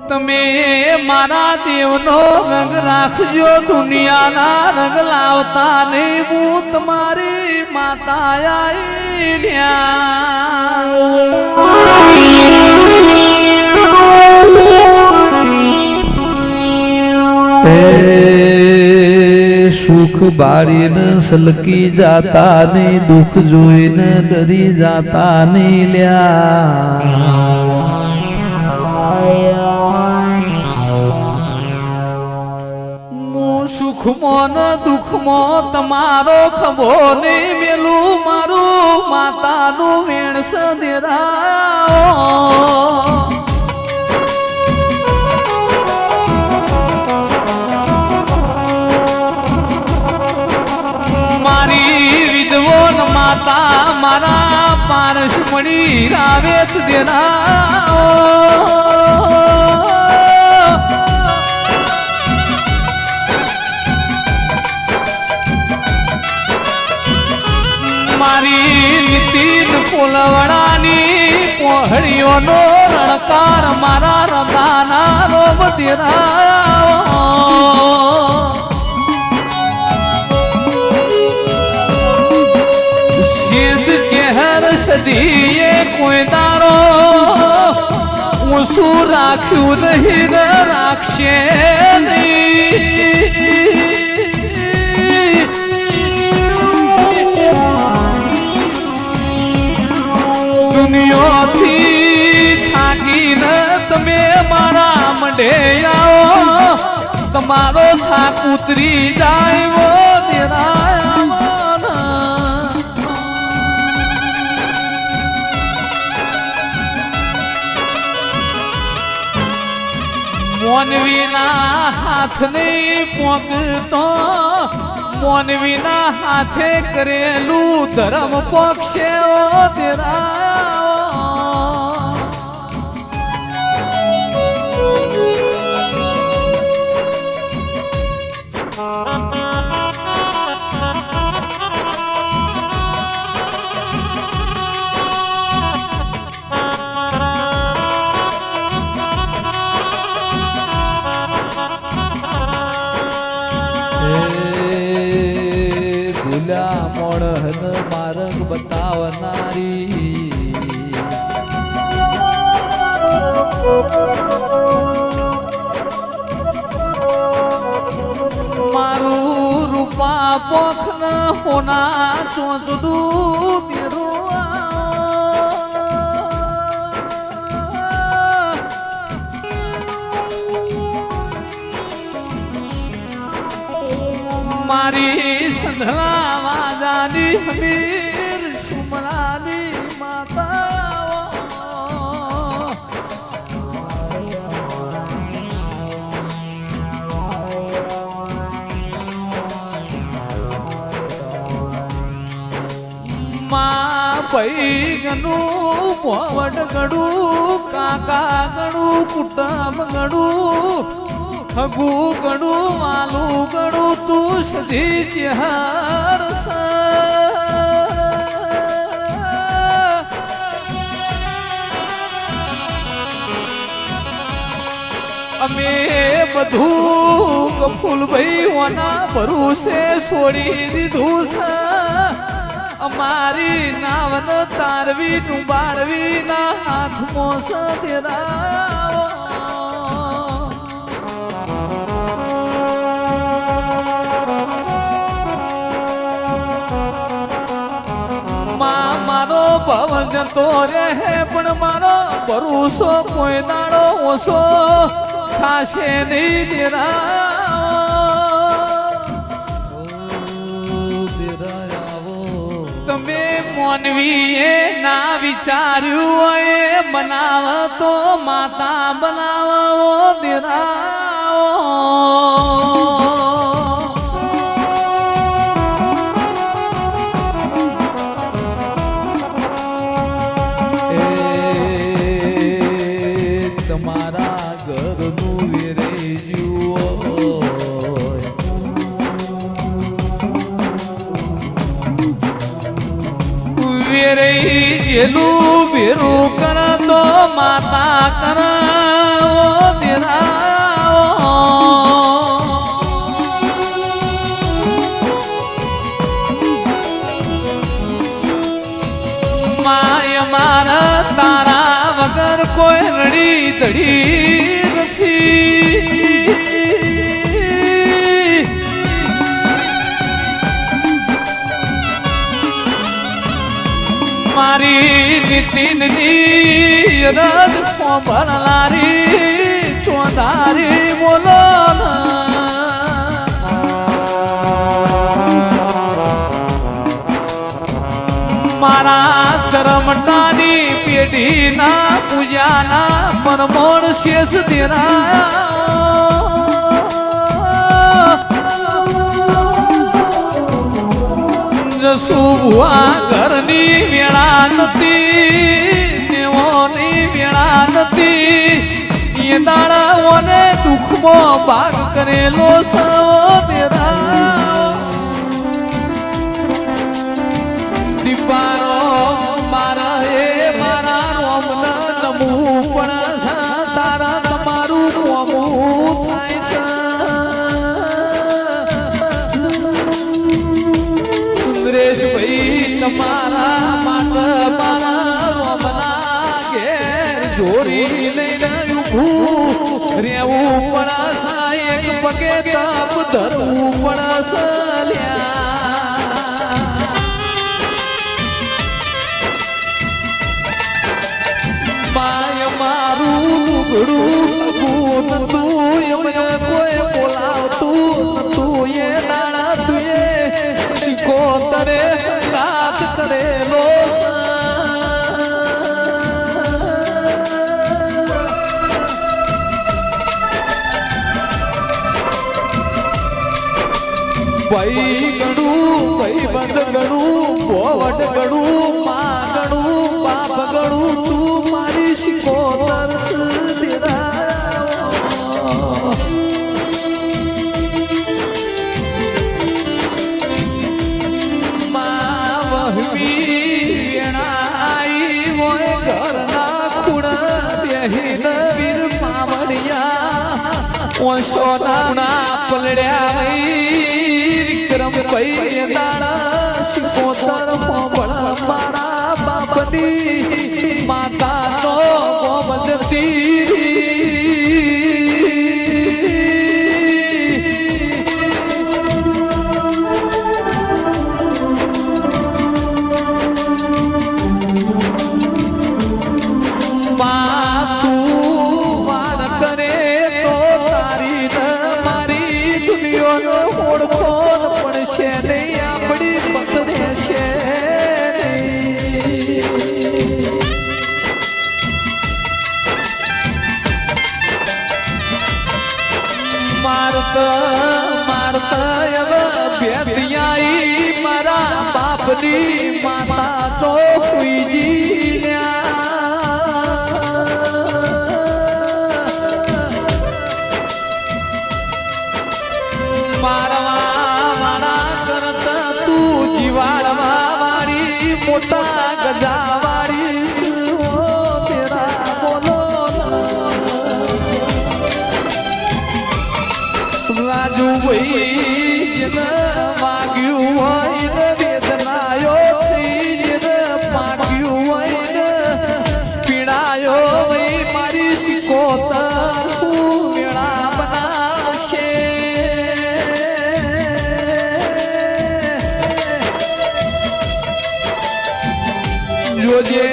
તમે મારા દેવનો રંગ રાખજો, દુનિયાના રંગ લાવતા નહીં. હું તમારી માતા સુખ બાળીને સલકી જાતા નહીં, દુઃખ જોઈને ડરી જાતા નહીં લ્યા. સુખમાં ને દુઃખમાં તમારો ખભો નહીં મેલું, મારું માતાનું વેણ સદેરાઓ. મારી વિધવોન માતા મારા પારસ મળી રાવેત દેરાઓ. મારી નીતિન પોલવડાની પહોળીઓનો રણકાર મારા રંગાના રોબ દેરાઓ. શેષ ચહેર સદીએ કોઈ દારો ઊંસું રાખ્યું નહીં ને રાખશે નહીં. દુનિયાથી થાકીને તમે મારા મંડે આવો, તમારો થાક ઉતરી જાય મોનવીના હાથ નહીં પોકતો, મોનવીના હાથે કરેલું ધર્મ પોક્ષે દેરા. ભૂલા મોણહન માર્ગ બતાવનારી, મારું રૂપા પોખ ન હોના ચોચડું તેરું. મારી સંધળા વાજાની હમીર સુમરાની માતા. માં ભાઈ ગણું, ભવડ ગણું, કાકા ગણું, કુટુંબ ગણું, હગુ ગણું, માલું ગણું, તું સધી ચહેર. અમે બધું કફૂલભાઈ ઓના ભરોસે છોડી દીધું છે. અમારી નાવન તારવી નું બાળવી ના હાથમાં સદેરાઓ. મારો ભવન જતો રહે પણ મારો ભરોસો કોઈ દાડો ઓછો થાશે નહીં દેરાઓ. તમે મોનવીએ ના વિચાર્યું હોય બનાવ તો માતા બનાવો દેરાઓ. તમારા ઘરનું વેરેલું વેરું કર તો માતા કર. ઘડી નથી મારી નીતિની રદ ભણનારી ચોધારી બોલો મારા ચરમટાની પેઢીના પૂજાના પરમોણ શેષ દેરા જસુભુઆ ઘરની વેળા નથી દેવોની વેળા નથી એ દાડાઓને દુઃખમાં ભાગ કરેલો સવો દેરા દીપારો મારા એ મારા રોમના નમવું પણ તારા તમારું રોમવું થાય છે સુંદરેશ ભાઈ તમારા માટે મારા રોમના ઘેર જોરી લઈને ઊભું રેવું પણ એક પગે તપ ધરવું પણ સલ્યા માય મારું લુગડું તું એમને કોઈ બોલાવતું તું એ દાડા તું એ શીખો તરે રાત કરેલો ભાઈ ગણું ભાઈ બંધ ગણું પોવટ ગણું મા ગણું બાપ ગણું તું મારી શીખો તરસ મા વહવી વેણાઈ મોય ઘરના ખૂણા બેહીન વીર પાવડિયા ઓશોના પલડ્યા વિક્રમ ભાઈ દાડા શિકોતર પોપળ મારા બાપની માતાનો ગોમતી મા તું વાન કરે તો તારી ન મારી દુનિયાનો ઓળખો પણ છે નહીં આપણી પતરે છે મારતા બેતિયાઈ મારા બાપની માતા તો હુઈજી મારવા વાળા કરતા તું જીવાડવા વાળી મોટા ગજા વાળી તેરા બોલો રાજુ ભાઈ માગ્યું હોય ને વેદનાયો થઈ માગ્યું હોય ને પીડાયો ભાઈ મારી શીખોતર વેળા બનાવશે જોજે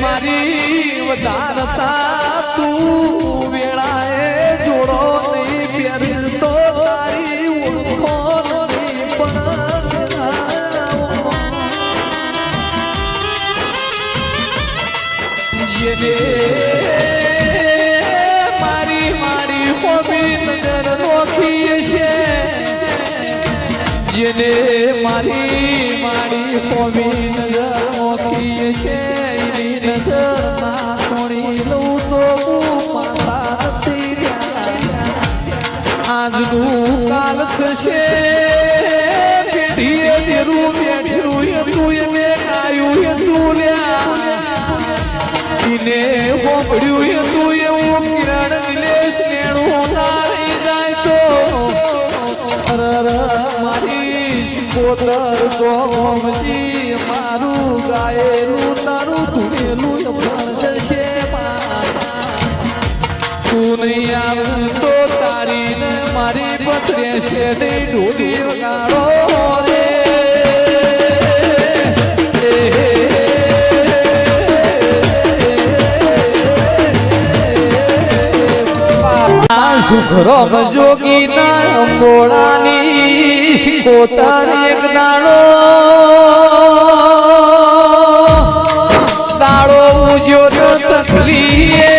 મારી વધારતા તું વેળાએ જોડો નહીં પહેરી તો તારી ઓળખો નહીં પણ મારી મારી હોબી નજર નોખી છે જેને મારી મારી હોબી નજર નોખી છે એની નજર ના છોડી લઉં તો માતા નથી આજનું કાલ થશે પેઢીએ દેરું બેઠું એટલું એને ગાયું એટલું લ્યા હોબડ્યું એટલું એવું કિરણ નિલેશ નેણું ના રહી જાય તો મારી શિકોતર ગોમતી મારું ગાયેલું તારું ધૂળેલું પણ જશે તું નહીં આવે તો તારી ને મારી પથરે શેડે ઢોલી વગાડો રે સુખરમ જોગી ના અંબોળાની શિકોતર એક દાડો ઉજ્યો તો તકલીએ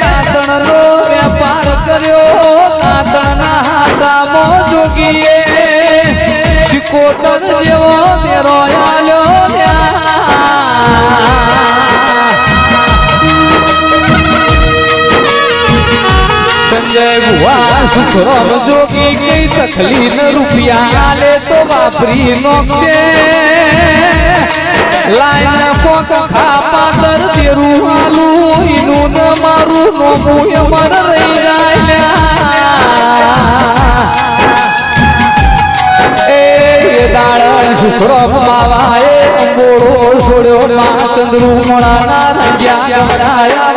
દાંતણનો વેપાર કર્યો દાંતણના હાથામાં જોગીએ શિકોતર જેવો તેરો આલ્યો સંજય ભુવા સુખરામ જોગી કઈ તકલીફ રૂપિયા આલે તો વાપરી નોખશે લાઈન કોક ખાપાતર તેરું આલું ઈનું ન મારું નોમું અમર રહી જાય એ દાળ સુખરામ બાવાએ અંબોળો છોડ્યો માં ચંદ્રુ મોણાના રંગ્યા ગવડાયા